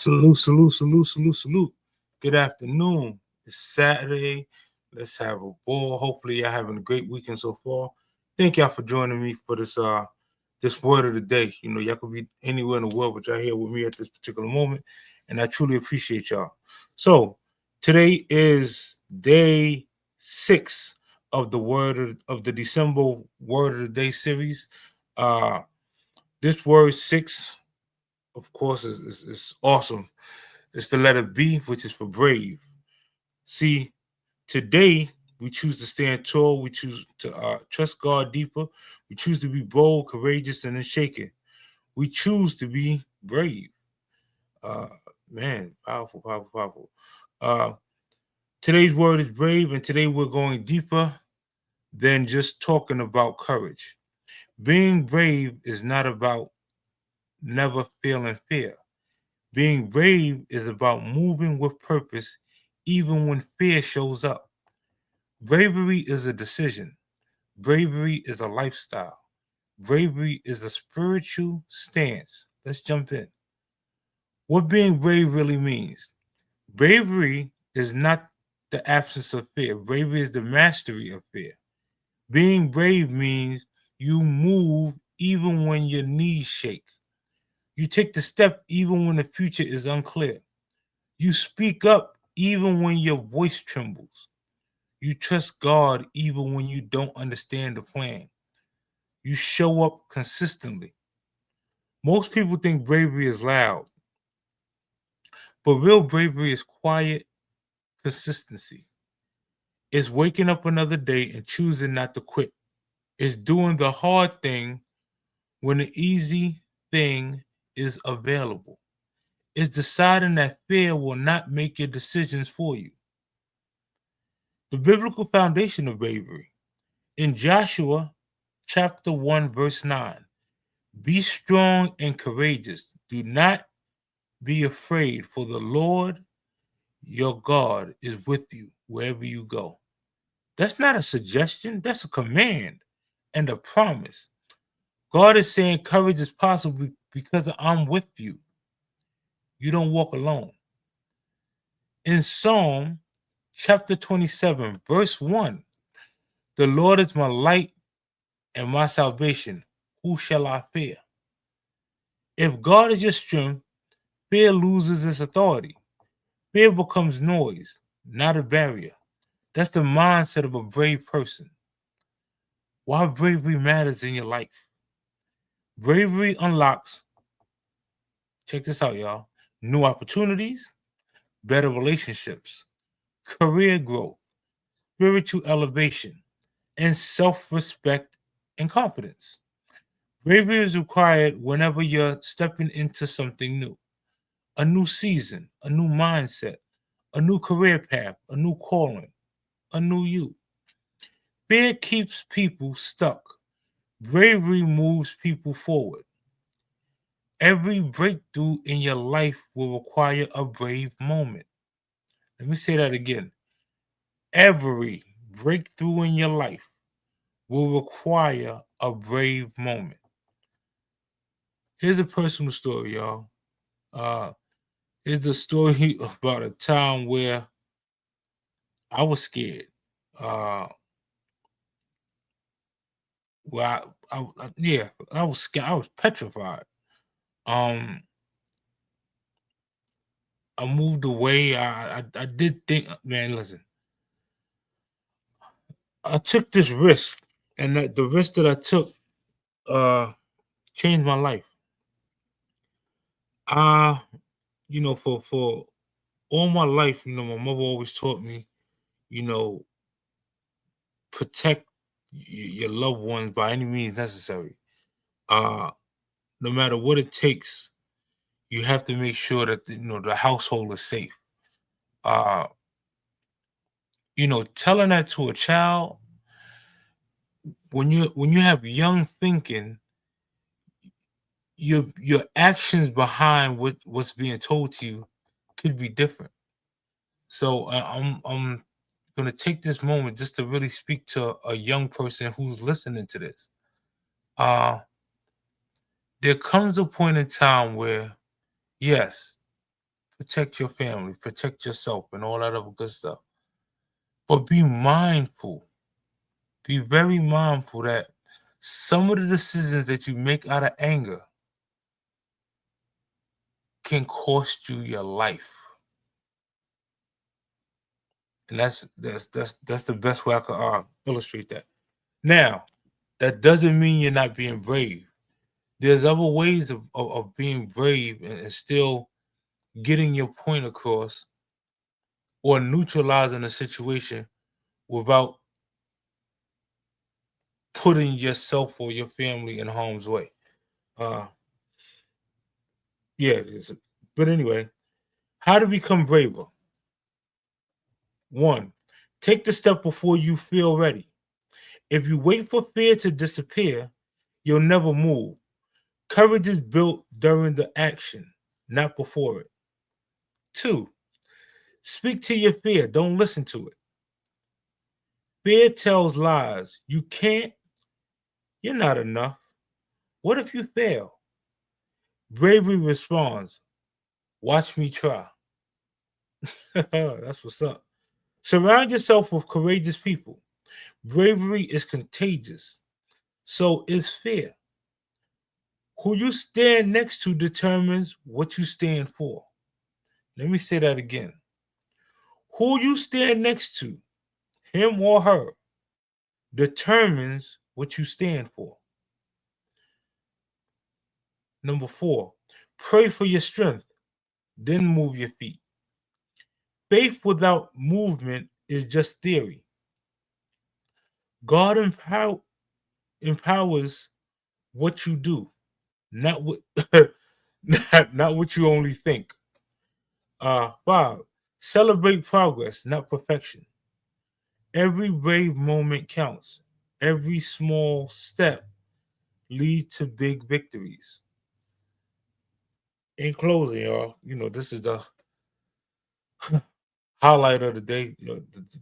Salute, salute, salute, salute, salute. Good afternoon. It's Saturday. Let's have a ball. Hopefully, y'all having a great weekend so far. Thank y'all for joining me for this word of the day. You know, y'all could be anywhere in the world, but y'all here with me at this particular moment, and I truly appreciate y'all. So today is day 6 of of the December Word of the Day series. Uh, this word 6, of course, is awesome. It's the letter B, which is for brave. See, today we choose to stand tall. We choose to trust God deeper. We choose to be bold, courageous, and unshaken. We choose to be brave. Uh, Man, powerful, powerful, powerful. Uh, Today's word is brave, and today we're going deeper than just talking about courage. Being brave is not about never feeling fear. Being brave is about moving with purpose even when fear shows up. Bravery is a decision. Bravery is a lifestyle. Bravery is a spiritual stance. Let's jump in. What being brave really means. Bravery is not the absence of fear. Bravery is the mastery of fear. Being brave means you move even when your knees shake. You take the step even when the future is unclear. You speak up even when your voice trembles. You trust God even when you don't understand the plan. You show up consistently. Most people think bravery is loud, but real bravery is quiet consistency. It's waking up another day and choosing not to quit. It's doing the hard thing when the easy thing is available. It's deciding that fear will not make your decisions for you. The biblical foundation of bravery. In Joshua chapter 1, verse 9, be strong and courageous. Do not be afraid, for the Lord your God is with you wherever you go. That's not a suggestion, that's a command and a promise. God is saying courage is possible because I'm with you. You don't walk alone. In Psalm chapter 27, verse 1, the Lord is my light and my salvation. Who shall I fear? If God is your strength, fear loses its authority. Fear becomes noise, not a barrier. That's the mindset of a brave person. Why bravery matters in your life. Bravery unlocks, check this out, y'all, new opportunities, better relationships, career growth, spiritual elevation, and self respect and confidence. Bravery is required whenever you're stepping into something new, a new season, a new mindset, a new career path, a new calling, a new you. Fear keeps people stuck. Bravery moves people forward. Every breakthrough in your life will require a brave moment. Let me say that again. Every breakthrough in your life will require a brave moment. Here's a personal story, y'all. Uh, Here's a story about a time where I was scared. Uh, where yeah, I was scared. I was petrified. Um, I moved away. I did think, man, listen, I took this risk, and the risk that I took uh changed my life. Uh, for all my life, my mother always taught me, you know, protect your loved ones by any means necessary. Uh, no matter what it takes, you have to make sure that the household is safe. Uh, telling that to a child when you have young thinking, your actions behind what's being told to you could be different. So I'm gonna take this moment just to really speak to a young person who's listening to this. Uh, there comes a point in time where, yes, protect your family, protect yourself, and all that other good stuff. But be mindful, be very mindful that some of the decisions that you make out of anger can cost you your life. And that's the best way I could illustrate that. Now, that doesn't mean you're not being brave. There's other ways of being brave and still getting your point across or neutralizing a situation without putting yourself or your family in harm's way. Uh, yeah, but anyway, how to become braver. One, take the step before you feel ready. If you wait for fear to disappear, you'll never move. Courage is built during the action, not before it. Two, speak to your fear. Don't listen to it. Fear tells lies. You can't, you're not enough. What if you fail? Bravery responds, watch me try. That's what's up. Surround yourself with courageous people. Bravery is contagious. So is fear. Who you stand next to determines what you stand for. Let me say that again. Who you stand next to, him or her, determines what you stand for. Number four, pray for your strength, then move your feet. Faith without movement is just theory. God empowers what you do, not what not what you only think. Five, celebrate progress, not perfection. Every brave moment counts. Every small step leads to big victories. In closing, y'all, this is the highlight of the day.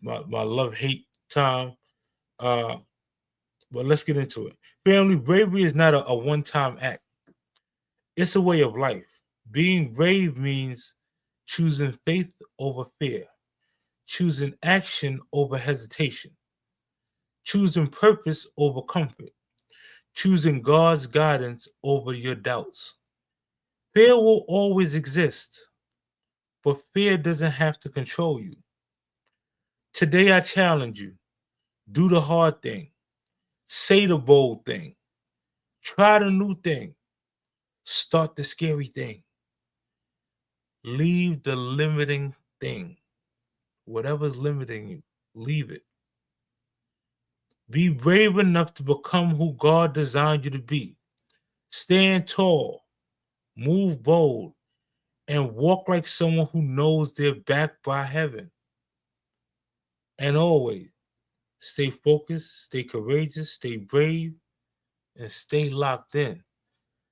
My love hate time. Uh, but let's get into it. Family, bravery is not a one time act. It's a way of life. Being brave means choosing faith over fear, choosing action over hesitation, choosing purpose over comfort, choosing God's guidance over your doubts. Fear will always exist, but fear doesn't have to control you. Today, I challenge you, do the hard thing, say the bold thing, try the new thing, start the scary thing, leave the limiting thing. Whatever's limiting you, leave it. Be brave enough to become who God designed you to be. Stand tall, move bold, and walk like someone who knows they're backed by heaven. And always stay focused, stay courageous, stay brave, and stay locked in.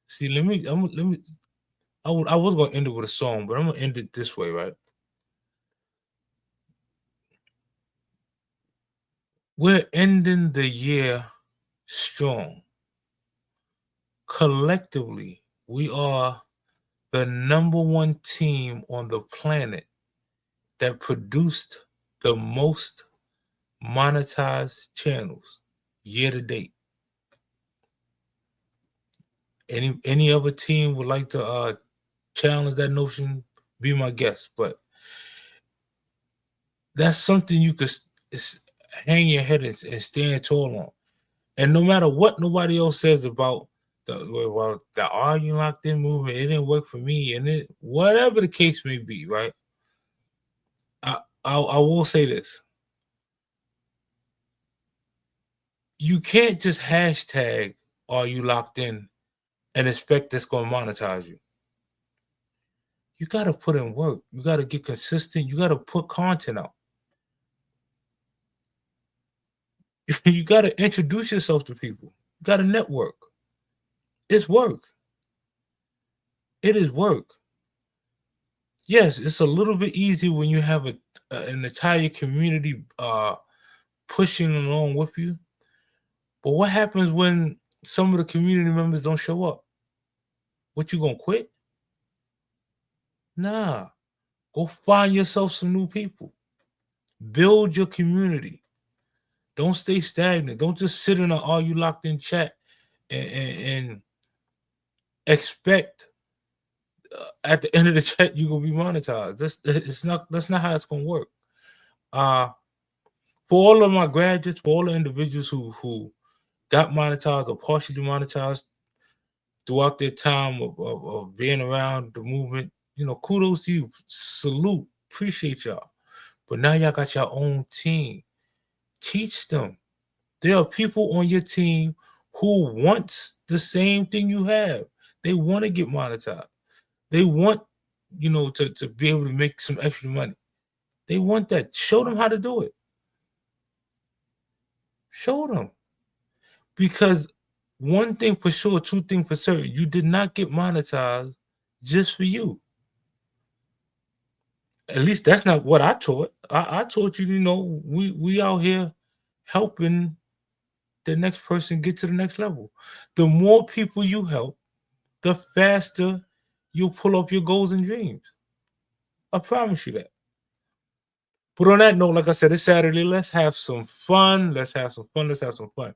See, I was gonna end it with a song, but I'm gonna end it this way, right? We're ending the year strong. Collectively, we are the number one team on the planet that produced the most monetized channels year to date. Any other team would like to challenge that notion? Be my guest, but that's something you could hang your head and stand tall on. And no matter what nobody else says about the Are You Locked In movement, it didn't work for me, and it whatever the case may be, right? I will say this: you can't just hashtag Are You Locked In and expect that's going to monetize you. You got to put in work. You got to get consistent. You got to put content out. You got to introduce yourself to people. You got to network. It's work. It is work. Yes, it's a little bit easier when you have an entire community pushing along with you. But what happens when some of the community members don't show up? What, you gonna quit? Nah. Go find yourself some new people. Build your community. Don't stay stagnant. Don't just sit in an all you locked in chat and expect at the end of the chat you're gonna be monetized. That's not how it's gonna work. Uh for all of my graduates, for all the individuals who got monetized or partially monetized throughout their time of being around the movement, kudos to you. Salute. Appreciate y'all. But now y'all got your own team. Teach them. There are people on your team who wants the same thing you have. They want to get monetized. They want, to be able to make some extra money. They want that. Show them how to do it. Show them. Because one thing for sure, two things for certain, you did not get monetized just for you. At least that's not what I taught. I taught you, we out here helping the next person get to the next level. The more people you help, the faster you'll pull up your goals and dreams. I promise you that. But on that note, like I said, it's Saturday. Let's have some fun. Let's have some fun. Let's have some fun.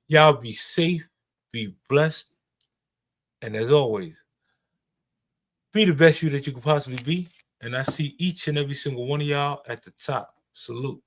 Y'all be safe, be blessed, and as always, be the best you that you could possibly be. And I see each and every single one of y'all at the top. Salute.